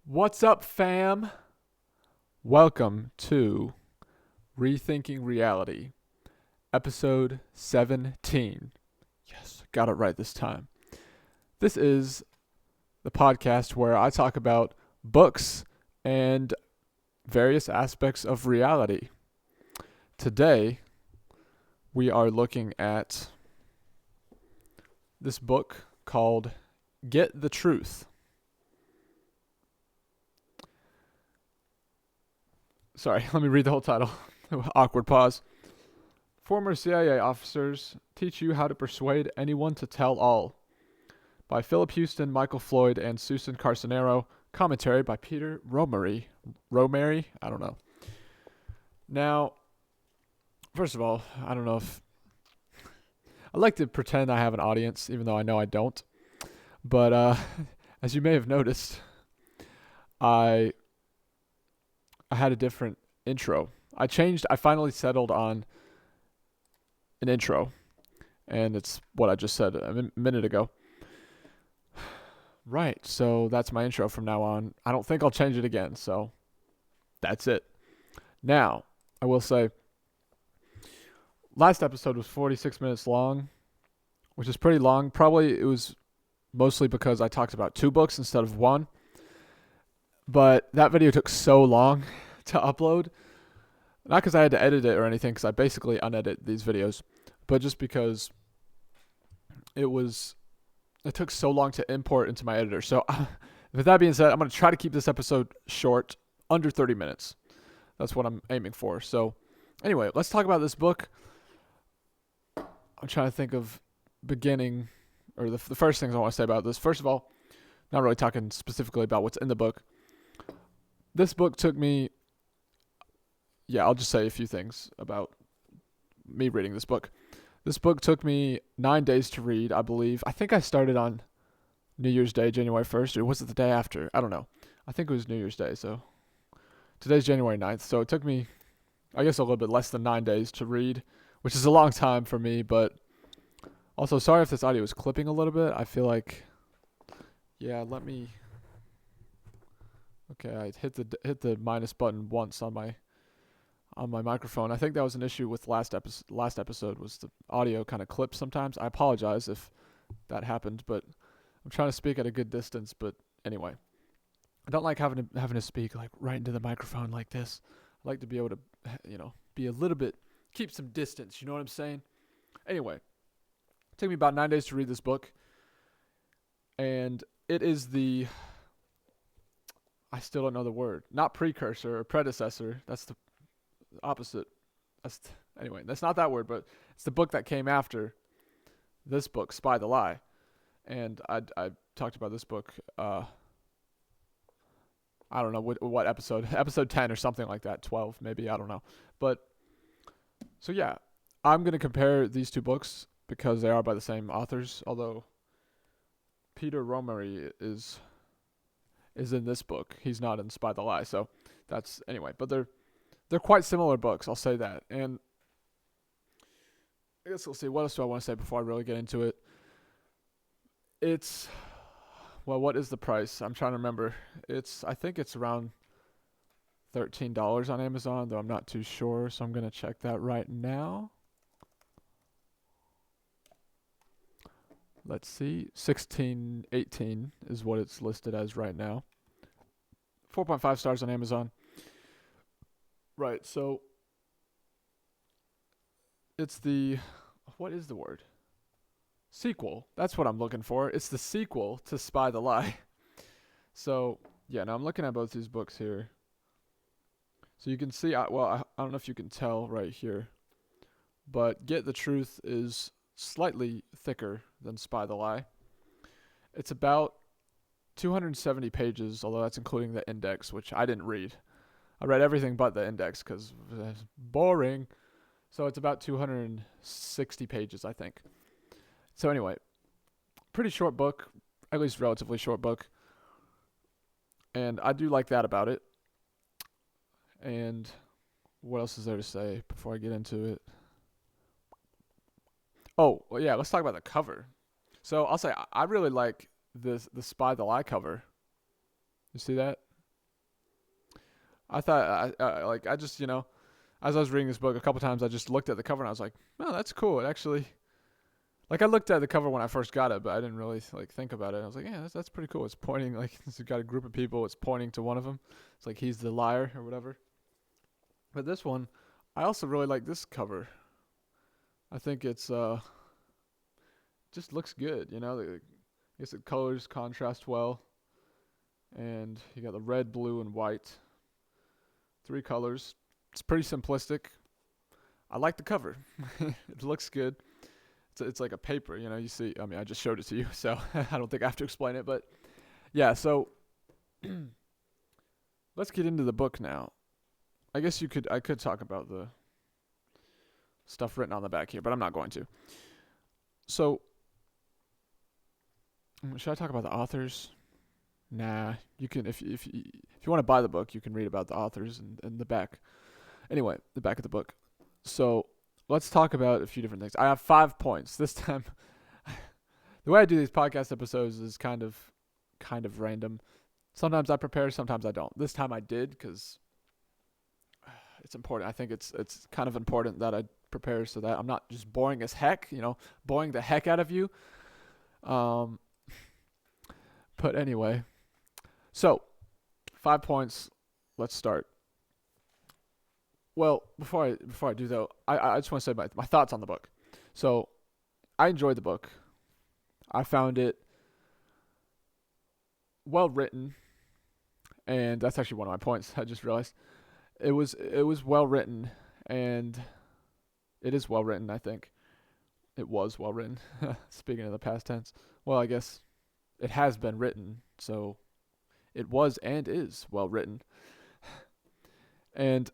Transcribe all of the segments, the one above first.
What's up, fam? Welcome to Rethinking Reality, episode 17. Yes, got it right this time. This is the podcast where I talk about books and various aspects of reality. Today, we are looking at this book called Get the Truth. Sorry, let me read the whole title. Awkward pause. Former CIA officers teach you how to persuade anyone to tell all. By Philip Houston, Michael Floyd, and Susan Carcenero. Commentary by Peter Romary. Romary? I don't know. Now, first of all, I don't know if... I like to pretend I have an audience, even though I know I don't. But as you may have noticed, I had a different intro. I finally settled on an intro, and it's what I just said a minute ago. Right, so that's my intro from now on. I don't think I'll change it again, so that's it. Now, I will say, last episode was 46 minutes long, which is pretty long. Probably it was mostly because I talked about 2 books instead of 1. But that video took so long to upload. Not because I had to edit it or anything, because I basically unedit these videos, but just because it took so long to import into my editor. So with that being said, I'm going to try to keep this episode short, under 30 minutes. That's what I'm aiming for. So anyway, let's talk about this book. I'm trying to think of beginning, or the first things I want to say about this. First of all, not really talking specifically about what's in the book. This book took me, I'll just say a few things about me reading this book. This book took me 9 days to read, I believe. I think I started on New Year's Day, January 1st, or was it the day after? I don't know. I think it was New Year's Day, so today's January 9th, so it took me, I guess, a little bit less than 9 days to read, which is a long time for me, but also, sorry if this audio is clipping a little bit. I feel like, okay, I hit the minus button once on my microphone. I think that was an issue with last episode was the audio kind of clips sometimes. I apologize if that happened, but I'm trying to speak at a good distance. But anyway, I don't like having to speak like right into the microphone like this. I like to be able to, be a little bit, keep some distance. You know what I'm saying? Anyway, it took me about 9 days to read this book, and it is I still don't know the word. Not precursor or predecessor. That's the opposite. Anyway, that's not that word, but it's the book that came after this book, Spy the Lie. And I talked about this book, I don't know what episode, episode 10 or something like that, 12 maybe, I don't know. But, so yeah, I'm going to compare these 2 books because they are by the same authors, although Peter Romary is in this book. He's not in Spy the Lie, so that's, anyway, but they're quite similar books, I'll say that. And I guess we'll see. What else do I want to say before I really get into it? What is the price? I'm trying to remember. I think it's around $13 on Amazon, though I'm not too sure, so I'm going to check that right now. Let's see. 16.18 is what it's listed as right now. 4.5 stars on Amazon. Right, so it's what is the word? Sequel. That's what I'm looking for. It's the sequel to Spy the Lie. So, yeah, now I'm looking at both these books here. So you can see, I don't know if you can tell right here, but Get the Truth is slightly thicker than Spy the Lie. It's about 270 pages, although that's including the index, which I didn't read. I read everything but the index because it's boring. So it's about 260 pages, I think. So anyway, pretty short book, at least relatively short book. And I do like that about it. And what else is there to say before I get into it? Oh, well, yeah, let's talk about the cover. So I'll say I really like the Spy the Lie cover. You see that? I thought I just as I was reading this book a couple times, I just looked at the cover and I was like, oh, that's cool. It actually like I looked at the cover when I first got it, but I didn't really like think about it. I was like, yeah, that's pretty cool. It's pointing like it's got a group of people. It's pointing to one of them. It's like he's the liar or whatever. But this one, I also really like this cover. I think it's just looks good. I guess the colors contrast well, and you got the red, blue, and white, three colors. It's pretty simplistic. I like the cover. It looks good. It's like a paper, you see. I mean, I just showed it to you, so I don't think I have to explain it. But yeah, so let's get into the book now. I guess I could talk about the stuff written on the back here, but I'm not going to. So, should I talk about the authors? Nah, you can if you want to buy the book, you can read about the authors and the back. Anyway, the back of the book. So, let's talk about a few different things. I have 5 points this time. The way I do these podcast episodes is kind of random. Sometimes I prepare, sometimes I don't. This time I did because it's important. I think it's kind of important that I prepare so that I'm not just boring as heck, boring the heck out of you. But anyway, so 5 points. Let's start. Well, before I do though, I just want to say my thoughts on the book. So, I enjoyed the book. I found it well written, and that's actually one of my points. I just realized it was well written, and it is well written. I think it was well written. Speaking of the past tense, well, I guess it has been written, so it was and is well written, and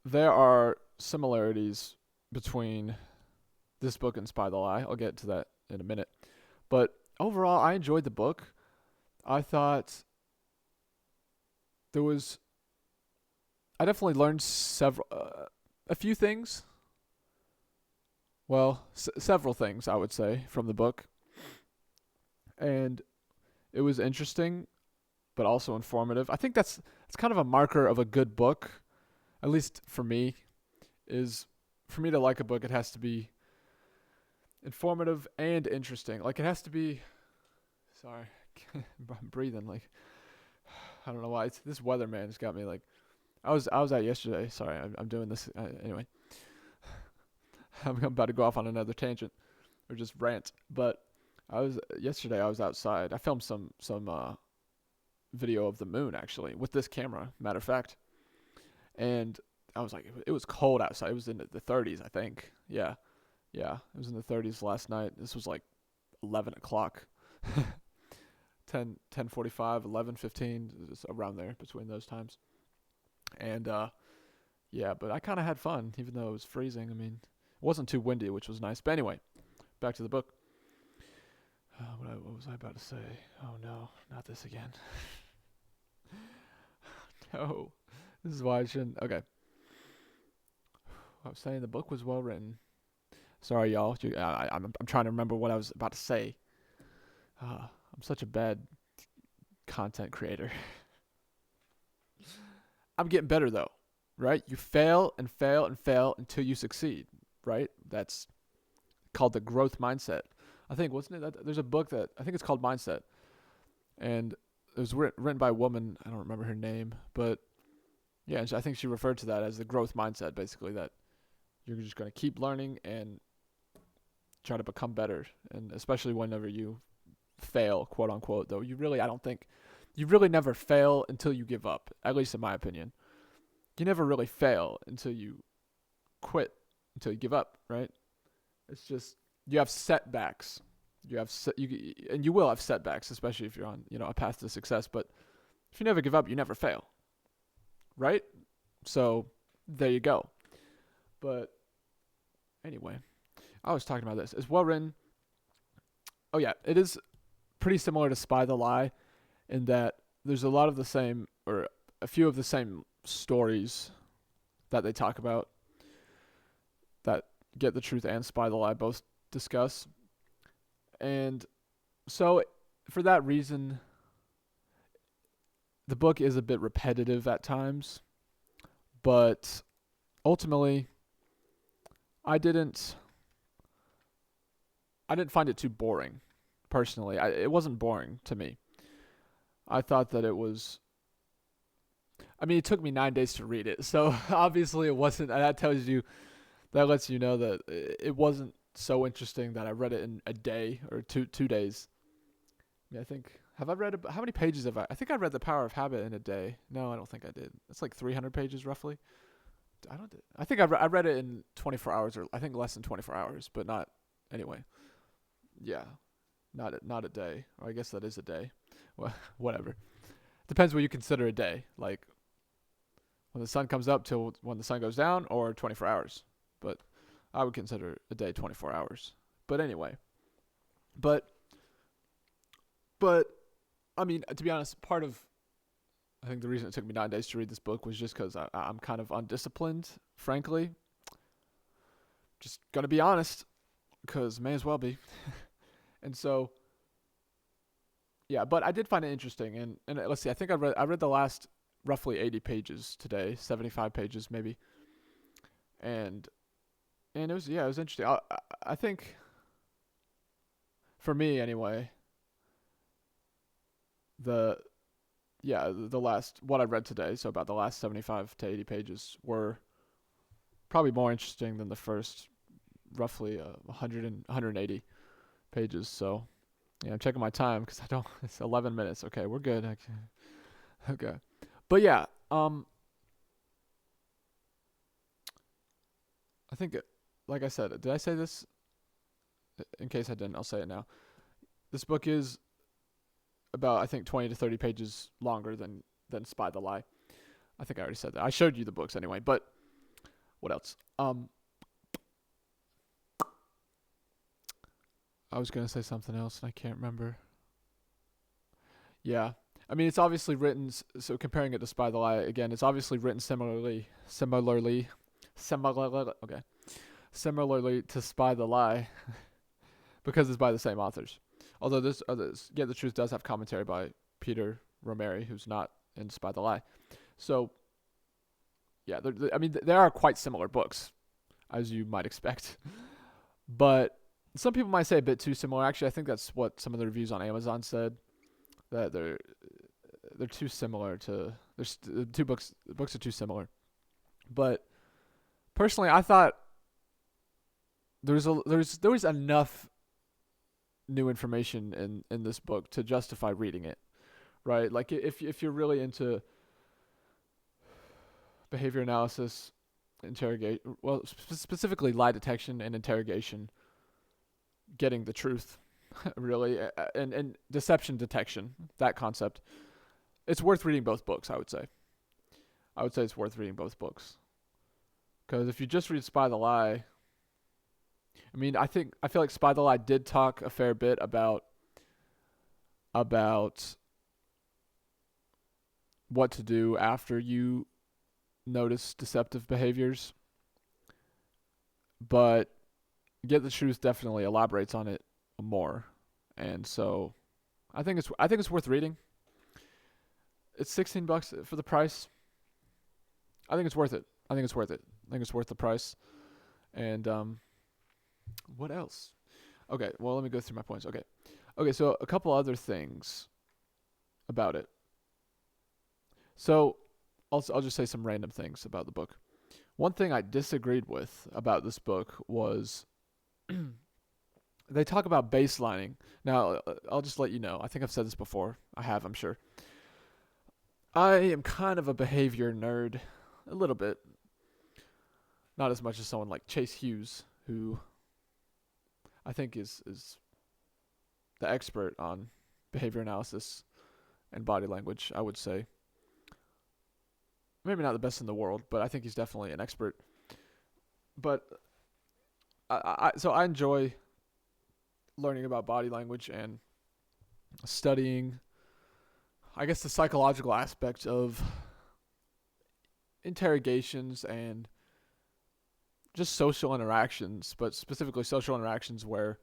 there are similarities between this book and Spy the Lie. I'll get to that in a minute. But overall, I enjoyed the book. I thought I definitely learned a few things. Well, several things, I would say, from the book. And it was interesting, but also informative. I think it's kind of a marker of a good book, at least for me, is for me to like a book, it has to be informative and interesting. Like it has to be. Sorry, I'm breathing. Like I don't know why. This weather, man, has got me like. I was out yesterday. Sorry, I'm doing this anyway. I'm about to go off on another tangent or just rant. But yesterday. I was outside. I filmed some video of the moon actually with this camera. Matter of fact, and I was like, it was cold outside. It was in the 30s, I think. Yeah, it was in the 30s last night. This was like 11 o'clock. 10:45, 11:15, just around there between those times. And yeah, but I kind of had fun, even though it was freezing. I mean, it wasn't too windy, which was nice. But anyway, back to the book. What was I about to say? Oh no, not this again. No, this is why I shouldn't. Okay. I was saying the book was well written. Sorry, y'all. I'm trying to remember what I was about to say. I'm such a bad content creator. I'm getting better though, right? You fail and fail and fail until you succeed, right? That's called the growth mindset. I think, wasn't it? There's a book that I think it's called Mindset, and it was written by a woman. I don't remember her name, but yeah, I think she referred to that as the growth mindset, basically that you're just going to keep learning and try to become better, and especially whenever you fail, quote unquote. Though I don't think you really never fail until you give up. At least in my opinion, you never really fail until you quit, until you give up, right? It's just you have setbacks. And you will have setbacks, especially if you're on a path to success. But if you never give up, you never fail, right? So there you go. But anyway, I was talking about this. It's well written. Oh yeah, it is pretty similar to Spy the Lie in that there's a lot of the same, or a few of the same stories that they talk about that Get the Truth and Spy the Lie both discuss. And so for that reason, the book is a bit repetitive at times, but ultimately, I didn't I didn't find it too boring. Personally, it wasn't boring to me. I thought that it was. I mean, it took me 9 days to read it, so obviously it wasn't. That lets you know that it wasn't so interesting that I read it in a day or 2 days. Yeah, I think. Have I read how many pages have I? I think I read The Power of Habit in a day. No, I don't think I did. It's like 300 pages roughly. I don't. I think I read it in 24 hours, or I think less than 24 hours, but not anyway. Yeah, not a day. Or I guess that is a day. Well, whatever. Depends what you consider a day. Like when the sun comes up till when the sun goes down, or 24 hours. But I would consider a day 24 hours. But anyway, but but I mean, to be honest, I think the reason it took me 9 days to read this book was just because I'm kind of undisciplined, frankly. Just gonna be honest, because may as well be. And so, yeah, but I did find it interesting. And let's see, I think I read the last roughly 80 pages today, 75 pages maybe, and it was it was interesting. I think for me anyway, the the last what I read today, so about the last 75 to 80 pages were probably more interesting than the first roughly 100 and 180 pages. So yeah, I'm checking my time because I don't. It's 11 minutes. Okay, we're good. Okay, but yeah, I think like I said, did I say this? In case I didn't, I'll say it now. This book is about I think 20 to 30 pages longer than Spy the Lie. I think I already said that. I showed you the books anyway, but what else? I was gonna say something else and I can't remember. Yeah, I mean it's obviously written. So comparing it to Spy the Lie again, it's obviously written similarly. Okay, similarly to Spy the Lie because it's by the same authors. Although this others, Get the Truth does have commentary by Peter Romeri, who's not in Spy the Lie. So yeah, I mean they are quite similar books, as you might expect. But some people might say a bit too similar. Actually, I think that's what some of the reviews on Amazon said, that they're too similar to. There's the two books. The books are too similar. But personally, I thought there was enough new information in this book to justify reading it, right? Like if you're really into behavior analysis, interrogate, well, specifically lie detection and interrogation, getting the truth, really, and deception detection, that concept, it's worth reading both books. I would say it's worth reading both books because if you just read Spy the Lie, I mean, I feel like Spy the Lie did talk a fair bit about what to do after you notice deceptive behaviors, but Get the Truth definitely elaborates on it more, and so I think it's worth reading. It's $16 for the price. I think it's worth it. I think it's worth it. I think it's worth the price. And what else? Okay, well let me go through my points. Okay, so a couple other things about it. So I'll just say some random things about the book. One thing I disagreed with about this book was they talk about baselining. Now, I'll just let you know. I think I've said this before. I have, I'm sure. I am kind of a behavior nerd, a little bit. Not as much as someone like Chase Hughes, who I think is the expert on behavior analysis and body language, I would say. Maybe not the best in the world, but I think he's definitely an expert. But so I enjoy learning about body language and studying, I guess, the psychological aspect of interrogations and just social interactions, but specifically social interactions where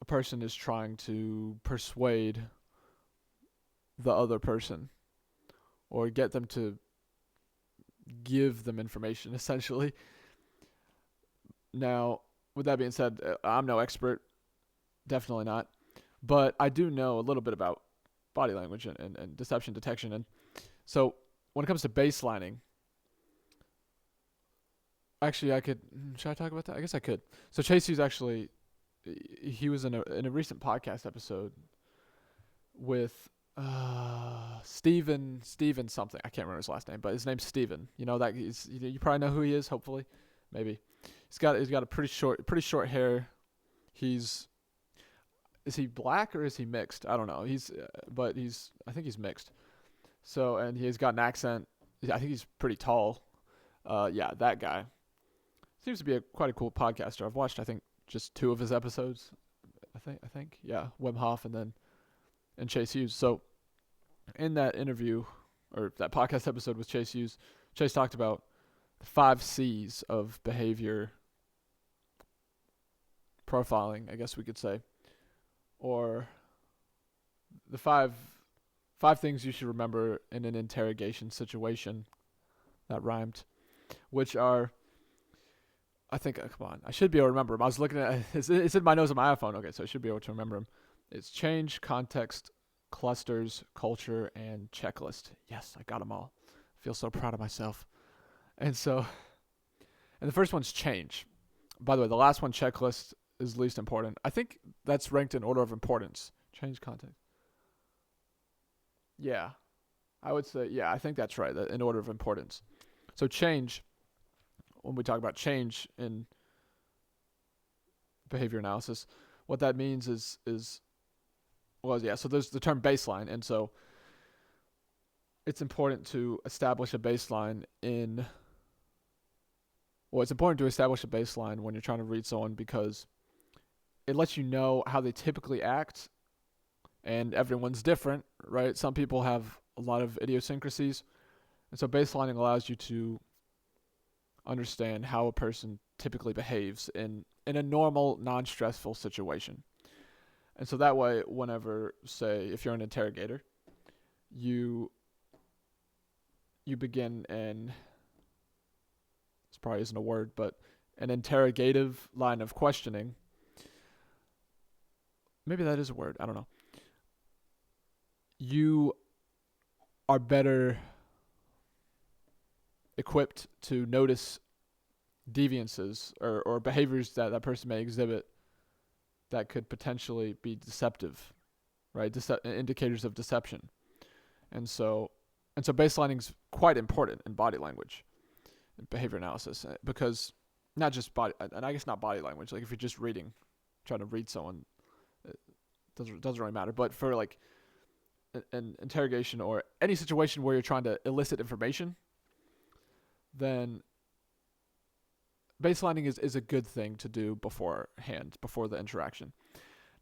a person is trying to persuade the other person or get them to give them information, essentially. Now, with that being said, I'm no expert, definitely not, but I do know a little bit about body language and deception detection. And so when it comes to baselining, actually, should I talk about that? I guess I could. So Chase Hughes actually, he was in a recent podcast episode with Steven something. I can't remember his last name, but his name's Steven. You know that you probably know who he is. Hopefully, maybe he's got a pretty short hair. Is he black or is he mixed? I don't know. I think he's mixed. So and he's got an accent. I think he's pretty tall. Yeah, that guy seems to be quite a cool podcaster. I've watched I think just 2 of his episodes. I think yeah, Wim Hof and Chase Hughes. So in that interview or that podcast episode with Chase Hughes, Chase talked about the 5 C's of behavior profiling, I guess we could say, or the five things you should remember in an interrogation situation. That rhymed, which are, I think, come on, I should be able to remember them. I was looking at it's in my notes on my iPhone. Okay, so I should be able to remember them. It's change, context, clusters, culture, and checklist. Yes, I got them all. I feel so proud of myself. And the first one's change. By the way, the last one, checklist, is least important. I think that's ranked in order of importance. Change, context. Yeah, I would say, yeah, I think that's right, in order of importance. So change, when we talk about change in behavior analysis, what that means is so there's the term baseline, and so it's important to establish a baseline it's important to establish a baseline when you're trying to read someone because it lets you know how they typically act, and everyone's different, right? Some people have a lot of idiosyncrasies, and so baselining allows you to understand how a person typically behaves in a normal, non-stressful situation. And so that way, whenever, say, if you're an interrogator, you begin this probably isn't a word, but an interrogative line of questioning. Maybe that is a word. I don't know. You are better equipped to notice deviances or behaviors that person may exhibit that could potentially be deceptive, right? Indicators of deception. And so baselining is quite important in body language and behavior analysis because not just body, and I guess not body language. Like if you're just trying to read someone, it doesn't really matter. But for like an interrogation or any situation where you're trying to elicit information, then baselining is a good thing to do beforehand, before the interaction.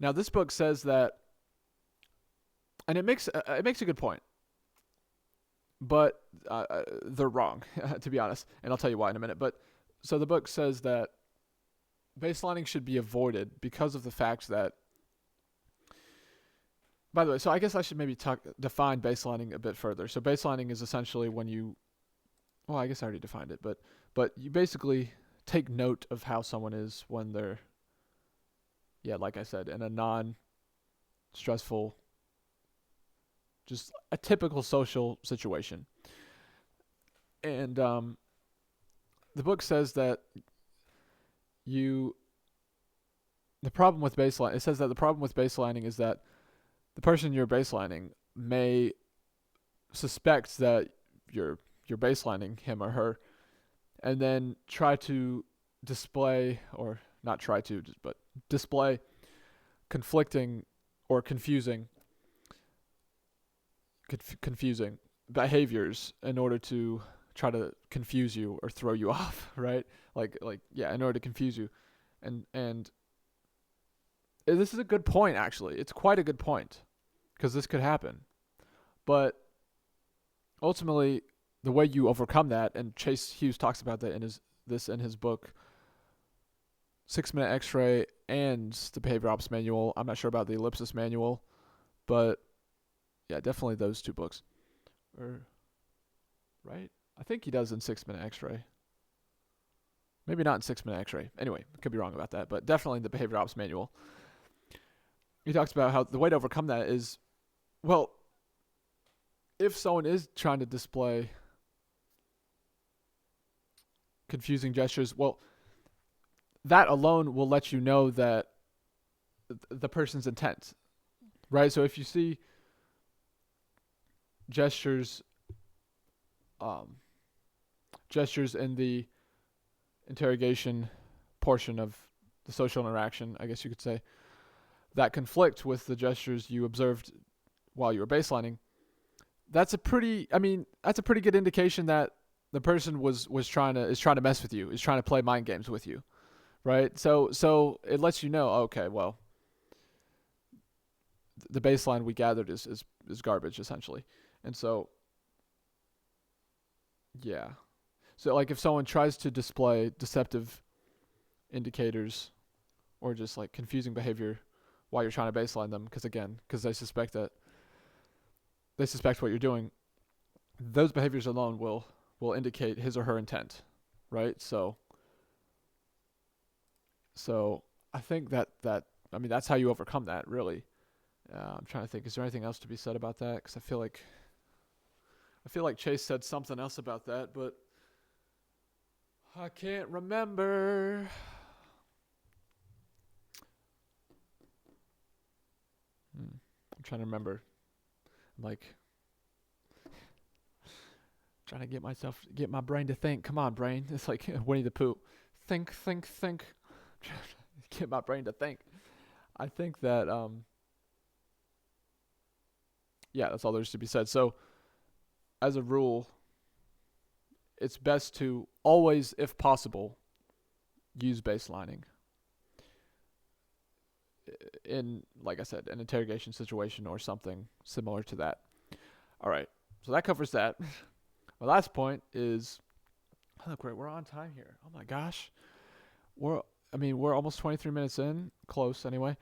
Now, this book says that, and it makes a good point, but they're wrong, to be honest, and I'll tell you why in a minute. But so the book says that baselining should be avoided because of the fact that, by the way, so I guess I should maybe define baselining a bit further. So baselining is essentially when I guess I already defined it, but you basically take note of how someone is when they're, like I said, in a non-stressful, just a typical social situation. And the book says that the problem with baselining is that the person you're baselining may suspect that you're baselining him or her, and then try to display, or not try to, but display conflicting or confusing behaviors in order to try to confuse you or throw you off, right? In order to confuse you. And this is a good point, actually. It's quite a good point, because this could happen. But ultimately, the way you overcome that, and Chase Hughes talks about that in his book, 6-Minute X-Ray and the Behavior Ops Manual. I'm not sure about the Ellipsis Manual, but Yeah, definitely those two books. Or right? I think he does in 6-Minute X-Ray. Maybe not in 6-Minute X-Ray. Anyway, I could be wrong about that, but definitely in the Behavior Ops Manual. He talks about how the way to overcome that is, well, if someone is trying to display confusing gestures, well, that alone will let you know that the person's intent, right? So if you see gestures, gestures in the interrogation portion of the social interaction, I guess you could say, that conflict with the gestures you observed while you were baselining, that's a pretty good indication that the person is trying to mess with you, is trying to play mind games with you, right? So it lets you know, okay, well, the baseline we gathered is garbage essentially. And so yeah. So like if someone tries to display deceptive indicators or just like confusing behavior while you're trying to baseline them, because they suspect what you're doing, those behaviors alone will indicate his or her intent, right? So I think that that's how you overcome that, really. I'm trying to think. Is there anything else to be said about that? Because I feel like Chase said something else about that, but I can't remember. I'm trying to remember. I'm like trying to get my brain to think. Come on, brain. It's like Winnie the Pooh. Think. Get my brain to think. I think that yeah, that's all there's to be said. So, as a rule, it's best to always, if possible, use baselining in, like I said, an interrogation situation or something similar to that. All right, so that covers that. My last point is, look, we're on time here. Oh my gosh, we're almost 23 minutes in, close anyway,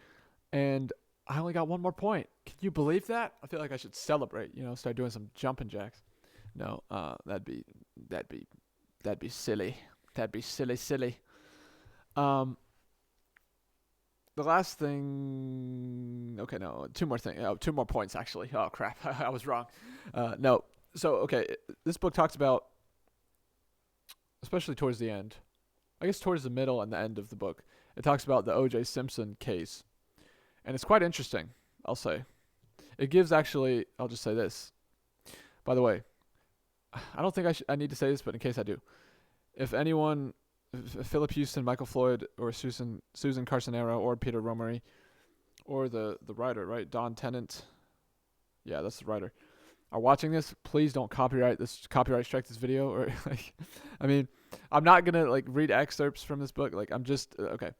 and I only got one more point. Can you believe that? I feel like I should celebrate. Start doing some jumping jacks. No, that'd be silly. That'd be silly. The last thing. Okay, no, two more points actually. Oh crap, I was wrong. No, so okay, this book talks about, especially towards the end, I guess towards the middle and the end of the book, it talks about the O.J. Simpson case, and it's quite interesting. I'll say, it gives actually. I'll just say this. By the way, I don't think I need to say this, but in case I do, if anyone, if Philip Houston, Michael Floyd, or Susan Carcenero, or Peter Romery, or the writer, right, Don Tennant, yeah, that's the writer, are watching this, please don't copyright strike this video, or like, I'm not gonna like read excerpts from this book. Like, I'm just okay.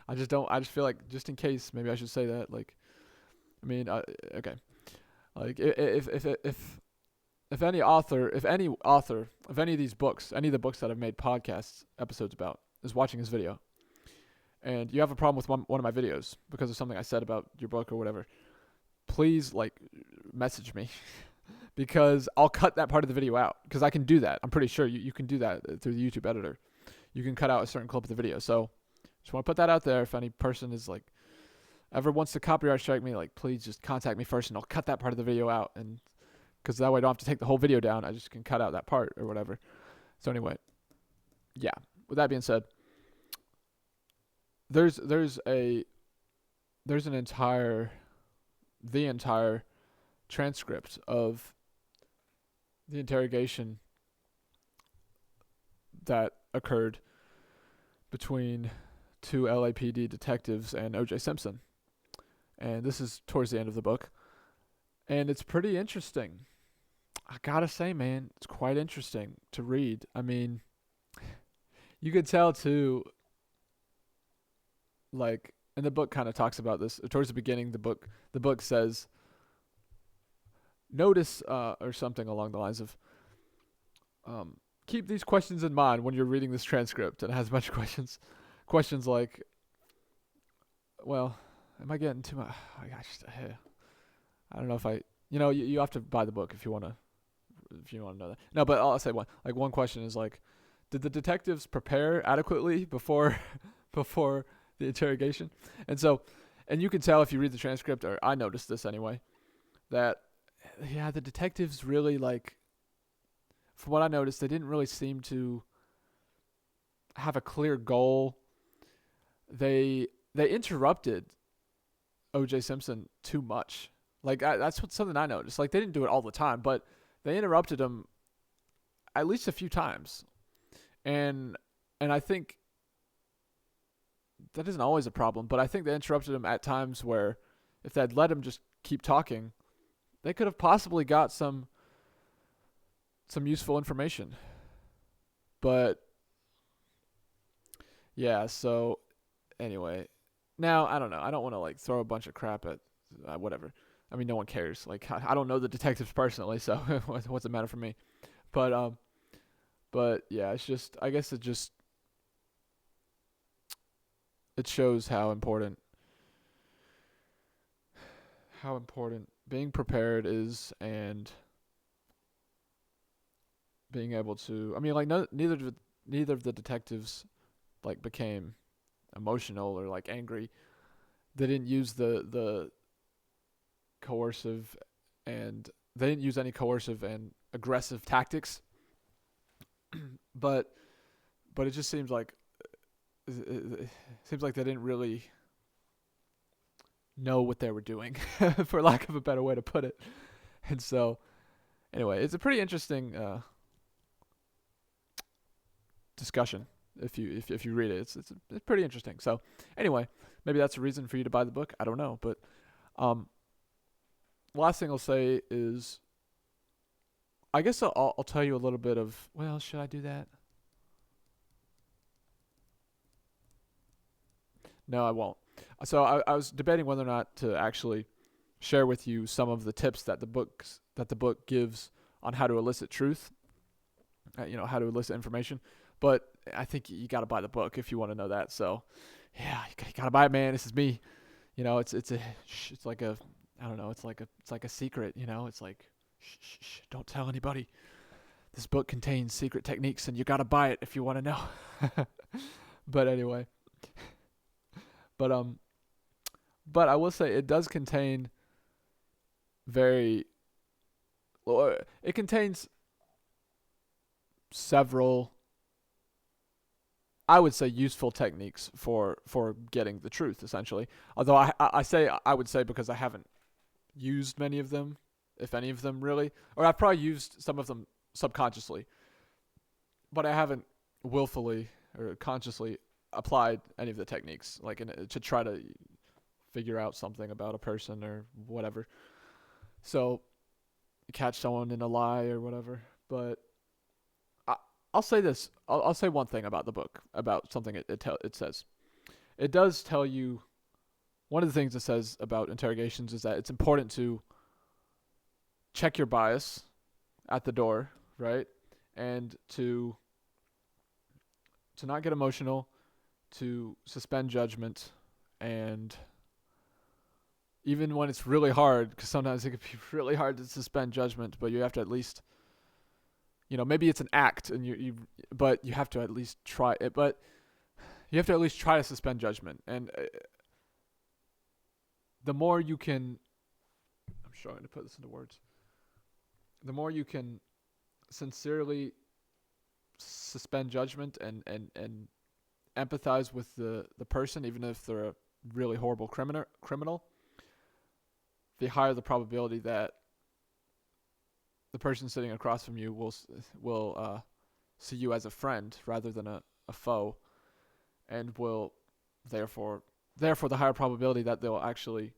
I just feel like, just in case, maybe I should say that. Like, okay. Like, if any author of any of these books, any of the books that I've made podcast episodes about, is watching this video, and you have a problem with one of my videos because of something I said about your book or whatever, please like message me because I'll cut that part of the video out, because I can do that. I'm pretty sure you can do that through the YouTube editor. You can cut out a certain clip of the video. So just want to put that out there. If any person is like ever wants to copyright strike me, like, please just contact me first, and I'll cut that part of the video out, and because that way I don't have to take the whole video down. I just can cut out that part or whatever. So anyway, yeah. With that being said, there's the entire transcript of the interrogation that occurred between two LAPD detectives and O.J. Simpson. And this is towards the end of the book. And it's pretty interesting. I gotta say, man, it's quite interesting to read. You could tell too, like, and the book kind of talks about this towards the beginning. The book says, notice, or something along the lines of, keep these questions in mind when you're reading this transcript. And it has a bunch of questions like, well, am I getting too much? Oh my gosh, I don't know if I You have to buy the book if you want to know that. No, but I'll say one question is like, did the detectives prepare adequately before before the interrogation? And so, and you can tell if you read the transcript, or I noticed this anyway, that yeah, the detectives really like, from what I noticed, they didn't really seem to have a clear goal. They interrupted O.J. Simpson too much. Like that's something I noticed. Like they didn't do it all the time, but they interrupted him at least a few times, and I think that isn't always a problem. But I think they interrupted him at times where, if they had let him just keep talking, they could have possibly got some useful information. But yeah, so anyway, now I don't know. I don't want to like throw a bunch of crap at whatever. I mean, no one cares. Like I don't know the detectives personally, so what's it matter for me? But yeah, it's just I guess it shows how important being prepared is, and being able to. I mean, like no, neither of the detectives like became emotional or like angry. They didn't use the coercive and they didn't use any coercive and aggressive tactics. but it just it seems like they didn't really know what they were doing, for lack of a better way to put it. And so, anyway, it's a pretty interesting discussion. If you read it, it's pretty interesting. So, anyway, maybe that's a reason for you to buy the book. I don't know, but um, last thing I'll say is, I guess I'll tell you a little bit of. Well, should I do that? No, I won't. So I was debating whether or not to actually share with you some of the tips that the book gives on how to elicit truth. How to elicit information. But I think you got to buy the book if you want to know that. So, yeah, you got to buy it, man. This is me. It's like a I don't know. It's like a secret. It's like shh, don't tell anybody. This book contains secret techniques, and you got to buy it if you want to know. But anyway, but but I will say it does contain very. Well, it contains several, I would say, useful techniques for getting the truth, essentially. Although I say I would say because I haven't used many of them, if any of them really, or I've probably used some of them subconsciously, but I haven't willfully or consciously applied any of the techniques, like to try to figure out something about a person or whatever. So catch someone in a lie or whatever. But I, I'll say this. I'll say one thing about the book, about something it says. It does tell you, one of the things it says about interrogations is that it's important to check your bias at the door, right? And to not get emotional, to suspend judgment, and even when it's really hard, because sometimes it can be really hard to suspend judgment, but you have to at least, maybe it's an act, and but you have to at least try it. But you have to at least try to suspend judgment, and the more you can, I'm trying to put this into words. The more you can sincerely suspend judgment and empathize with the person, even if they're a really horrible criminal, the higher the probability that the person sitting across from you will see you as a friend rather than a foe, and will therefore the higher probability that they'll actually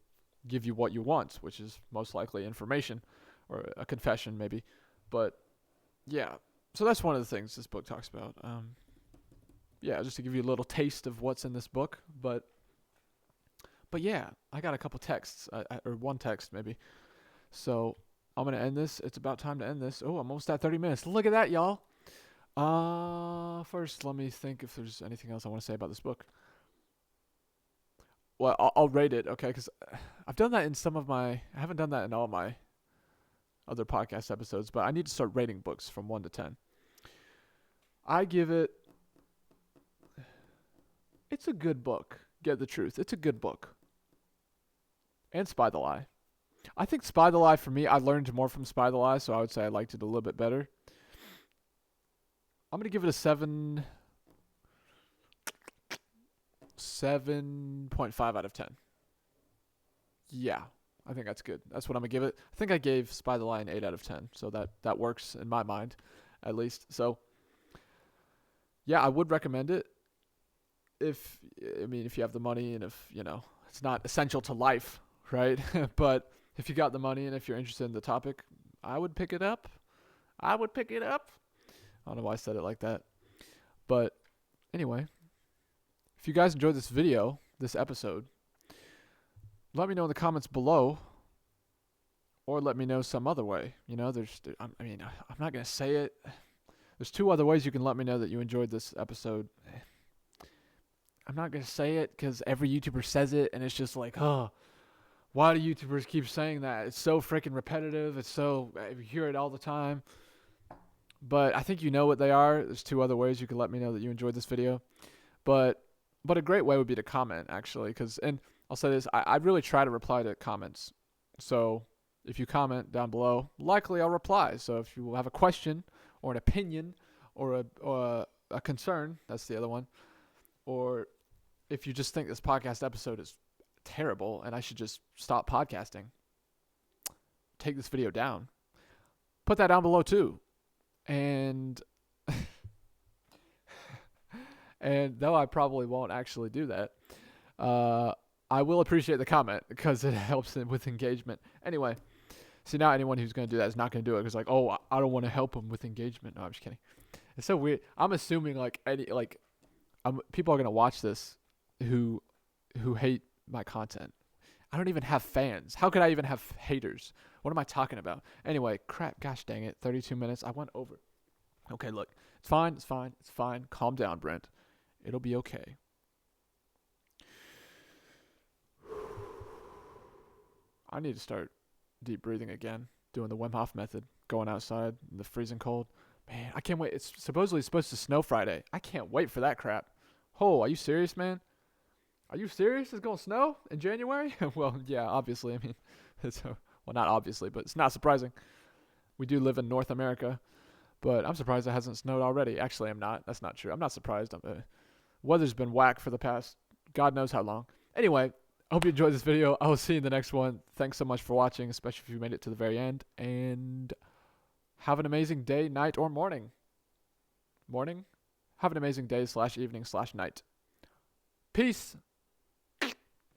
give you what you want, which is most likely information or a confession maybe. But yeah, so that's one of the things this book talks about. Yeah, just to give you a little taste of what's in this book. But yeah, I got a couple texts, or one text maybe. So I'm gonna end this. It's about time to end this. Oh, I'm almost at 30 minutes. Look at that, y'all. First, let me think if there's anything else I want to say about this book. Well, I'll rate it, okay? Because I've done that in some of my. I haven't done that in all my other podcast episodes, but I need to start rating books from 1 to 10. I give it. It's a good book. Get the Truth. It's a good book. And Spy the Lie. I think Spy the Lie, for me, I learned more from Spy the Lie, so I would say I liked it a little bit better. I'm going to give it a 7.5 out of 10. Yeah, I think that's good. That's what I'm going to give it. I think I gave Spy the Lie an 8 out of 10, so that works in my mind, at least. So, yeah, I would recommend it if you have the money and if, it's not essential to life, right? But if you got the money and if you're interested in the topic, I would pick it up. I don't know why I said it like that. But anyway, if you guys enjoyed this video, this episode, let me know in the comments below, or let me know some other way. I'm not going to say it. There's 2 other ways you can let me know that you enjoyed this episode. I'm not going to say it because every YouTuber says it, and it's just like, oh, why do YouTubers keep saying that? It's so freaking repetitive. You hear it all the time. But I think you know what they are. There's 2 other ways you can let me know that you enjoyed this video. But a great way would be to comment, actually. And I'll say this, I really try to reply to comments. So if you comment down below, likely I'll reply. So if you have a question or an opinion or a concern, that's the other one, or if you just think this podcast episode is terrible and I should just stop podcasting, take this video down, put that down below too. And though I probably won't actually do that, I will appreciate the comment because it helps with engagement. Anyway, see, now anyone who's going to do that is not going to do it because like, oh, I don't want to help them with engagement. No, I'm just kidding. It's so weird. I'm assuming people are going to watch this who hate my content. I don't even have fans. How could I even have haters? What am I talking about? Anyway, crap. Gosh dang it. 32 minutes. I went over. Okay, look. It's fine. Calm down, Brent. It'll be okay. I need to start deep breathing again. Doing the Wim Hof method. Going outside in the freezing cold. Man, I can't wait. It's supposedly supposed to snow Friday. I can't wait for that crap. Oh, are you serious, man? Are you serious? It's going to snow in January? Well, yeah, obviously. I mean, well, not obviously, but it's not surprising. We do live in North America, but I'm surprised it hasn't snowed already. Actually, I'm not. That's not true. I'm not surprised. Weather's been whack for the past God knows how long. Anyway, I hope you enjoyed this video. I will see you in the next one. Thanks so much for watching, especially if you made it to the very end. And have an amazing day, night, or morning. Morning? Have an amazing day /evening/night. Peace.